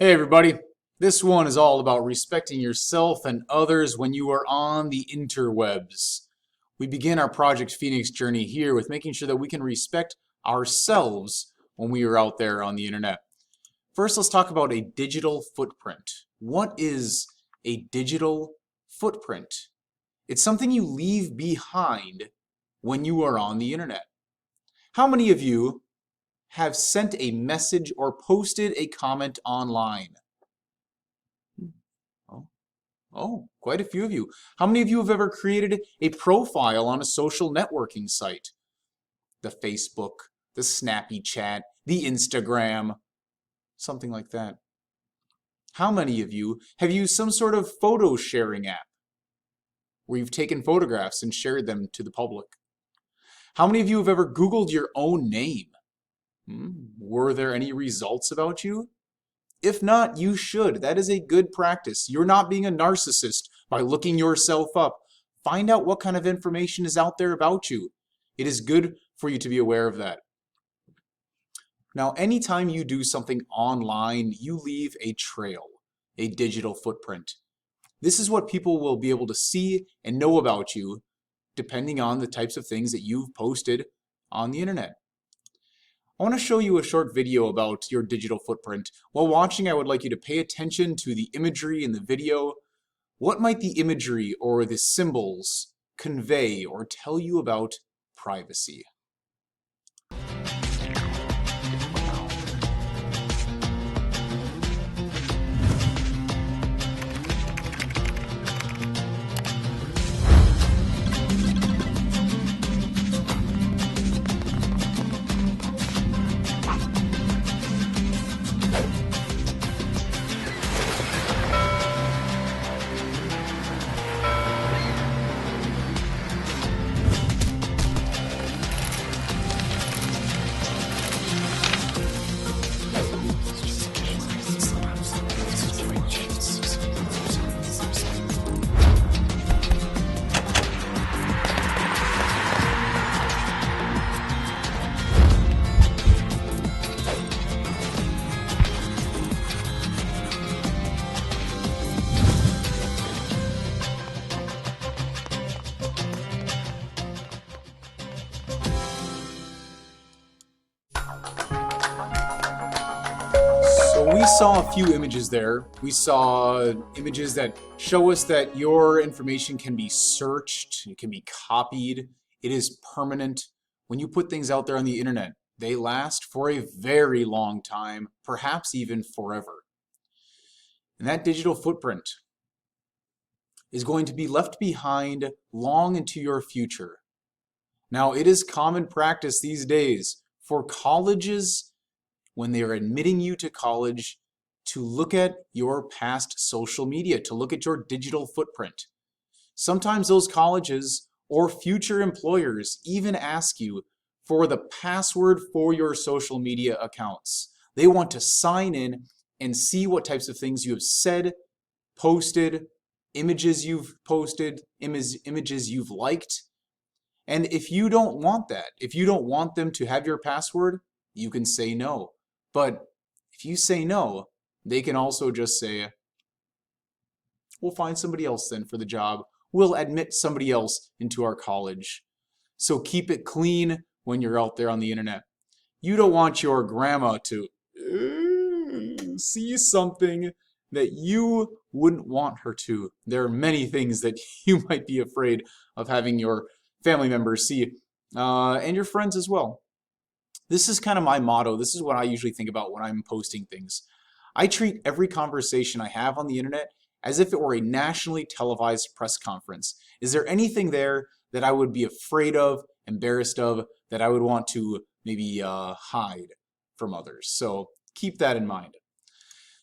Hey everybody, this one is all about respecting yourself and others when you are on the interwebs. We begin our Project Phoenix journey here with making sure that we can respect ourselves when we are out there on the internet. First, let's talk about a digital footprint. What is a digital footprint? It's something you leave behind when you are on the internet. How many of you have sent a message or posted a comment online? Oh, quite a few of you. How many of you have ever created a profile on a social networking site? The Facebook, the Snappy Chat, the Instagram, something like that. How many of you have used some sort of photo sharing app where you've taken photographs and shared them to the public? How many of you have ever Googled your own name? Were there any results about you? If not, you should. That is a good practice. You're not being a narcissist by looking yourself up. Find out what kind of information is out there about you. It is good for you to be aware of that. Now, anytime you do something online, you leave a trail, a digital footprint. This is what people will be able to see and know about you, depending on the types of things that you've posted on the internet. I want to show you a short video about your digital footprint. While watching, I would like you to pay attention to the imagery in the video. What might the imagery or the symbols convey or tell you about privacy? So we saw a few images there. We saw images that show us that your information can be searched, it can be copied, it is permanent. When you put things out there on the internet, they last for a very long time, perhaps even forever. And that digital footprint is going to be left behind long into your future. Now, it is common practice these days for colleges, when they are admitting you to college, to look at your past social media, to look at your digital footprint. Sometimes those colleges or future employers even ask you for the password for your social media accounts. They want to sign in and see what types of things you have said, posted, images you've posted, images you've liked. And if you don't want that, if you don't want them to have your password, you can say no. But if you say no, they can also just say, we'll find somebody else then for the job. We'll admit somebody else into our college. So keep it clean when you're out there on the internet. You don't want your grandma to see something that you wouldn't want her to. There are many things that you might be afraid of having your family members see, and your friends as well. This is kind of my motto. This is what I usually think about when I'm posting things. I treat every conversation I have on the internet as if it were a nationally televised press conference. Is there anything there that I would be afraid of, embarrassed of, that I would want to maybe hide from others? So keep that in mind.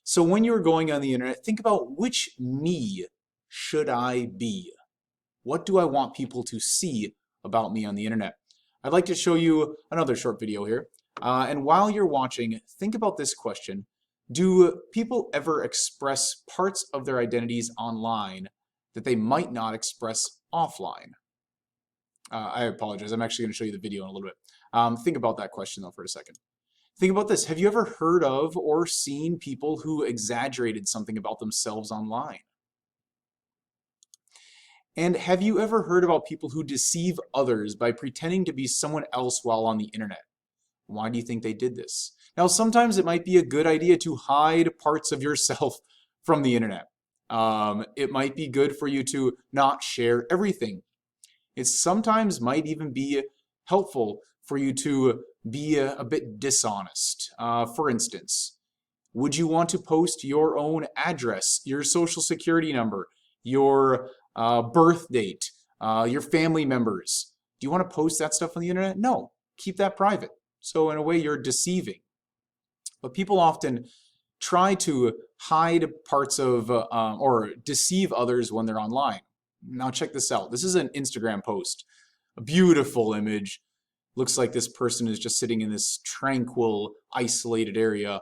So when you're going on the internet, think about, which me should I be? What do I want people to see about me on the internet? I'd like to show you another short video here. And while you're watching, think about this question. Do people ever express parts of their identities online that they might not express offline? I apologize. I'm actually going to show you the video in a little bit. Think about that question, though, for a second. Think about this. Have you ever heard of or seen people who exaggerated something about themselves online? And have you ever heard about people who deceive others by pretending to be someone else while on the internet? Why do you think they did this? Now, sometimes it might be a good idea to hide parts of yourself from the internet. It might be good for you to not share everything. It sometimes might even be helpful for you to be a bit dishonest. For instance, would you want to post your own address, your social security number, your birth date, your family members? Do you want to post that stuff on the internet? No, keep that private. So in a way, you're deceiving. But people often try to hide parts of or deceive others when they're online. Now check this out. This is an Instagram post. A beautiful image. Looks like this person is just sitting in this tranquil, isolated area.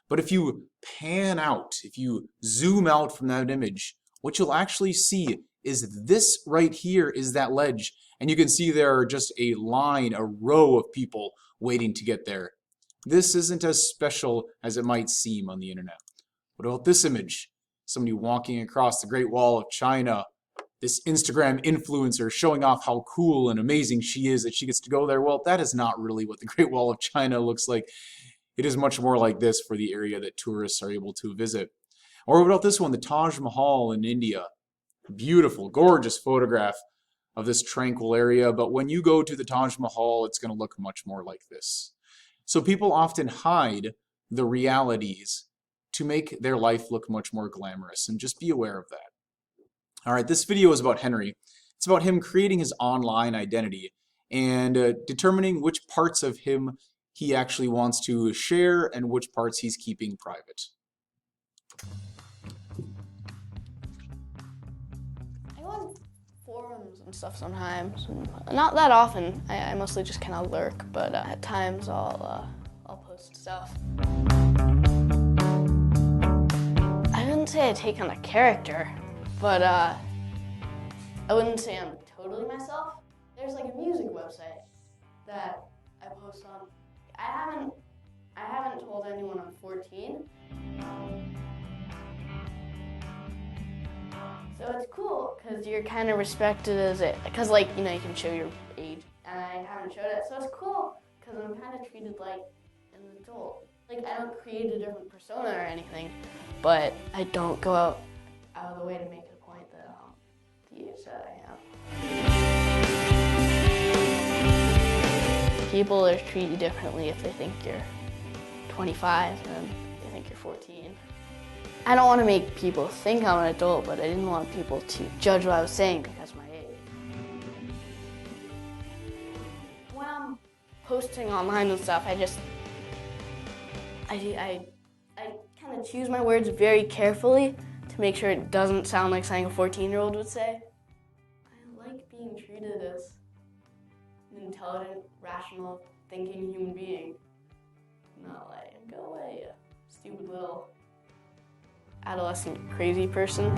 But if you pan out, if you zoom out from that image, what you'll actually see is this right here is that ledge. And you can see there are just a line, a row of people waiting to get there. This isn't as special as it might seem on the internet. What about this image? Somebody walking across the Great Wall of China. This Instagram influencer showing off how cool and amazing she is that she gets to go there. Well, that is not really what the Great Wall of China looks like. It is much more like this for the area that tourists are able to visit. Or what about this one, the Taj Mahal in India? Beautiful, gorgeous photograph of this tranquil area. But when you go to the Taj Mahal, it's going to look much more like this. So people often hide the realities to make their life look much more glamorous, and just be aware of that. All right, this video is about Henry. It's about him creating his online identity and determining which parts of him he actually wants to share and which parts he's keeping private. I go on forums and stuff sometimes. Not that often. I mostly just kind of lurk, but at times I'll post stuff. I wouldn't say I take on a character, but I wouldn't say I'm totally myself. There's like a music website that I post on. I haven't told anyone I'm 14. So it's cool because you're kind of respected as it, because like, you know, you can show your age, and I haven't showed it. So it's cool because I'm kind of treated like an adult. Like, I don't create a different persona or anything, but I don't go out of the way to make it a point that the age that I am. People are treated differently if they think you're 25 than they think you're 14. I don't want to make people think I'm an adult, but I didn't want people to judge what I was saying because of my age. When I'm posting online and stuff, I kind of choose my words very carefully to make sure it doesn't sound like something a 14-year-old would say. I like being treated as an intelligent, rational, thinking human being. Not like, go away, you stupid little adolescent crazy person.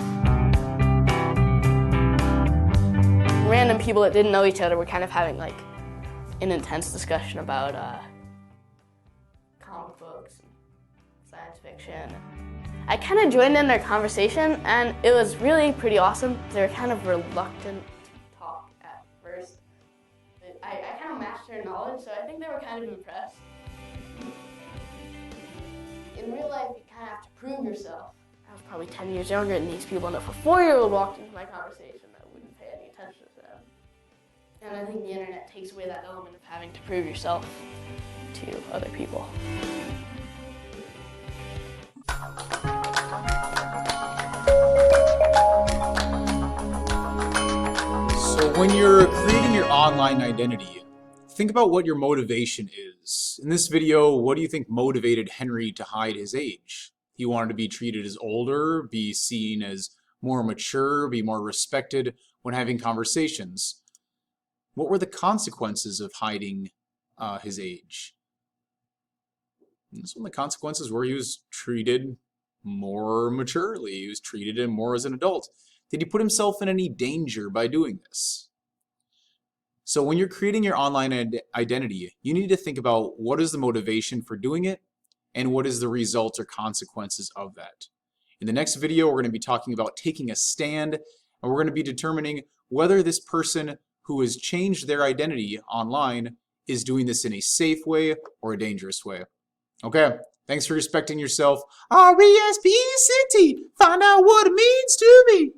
Random people that didn't know each other were kind of having like an intense discussion about comic books and science fiction. I kind of joined in their conversation, and it was really pretty awesome. They were kind of reluctant to talk at first. But I kind of matched their knowledge, so I think they were kind of impressed. In real life, you kind of have to prove yourself. I was probably 10 years younger than these people, and if a 4-year-old walked into my conversation, I wouldn't pay any attention to them. And I think the internet takes away that element of having to prove yourself to other people. So when you're creating your online identity, think about what your motivation is. In this video, what do you think motivated Henry to hide his age? He wanted to be treated as older, be seen as more mature, be more respected when having conversations. What were the consequences of hiding his age? And some of the consequences were he was treated more maturely. He was treated more as an adult. Did he put himself in any danger by doing this? So when you're creating your online identity, you need to think about what is the motivation for doing it and what is the result or consequences of that. In the next video, we're going to be talking about taking a stand, and we're going to be determining whether this person who has changed their identity online is doing this in a safe way or a dangerous way. Okay, thanks for respecting yourself. R-E-S-P-E-C-T, find out what it means to me.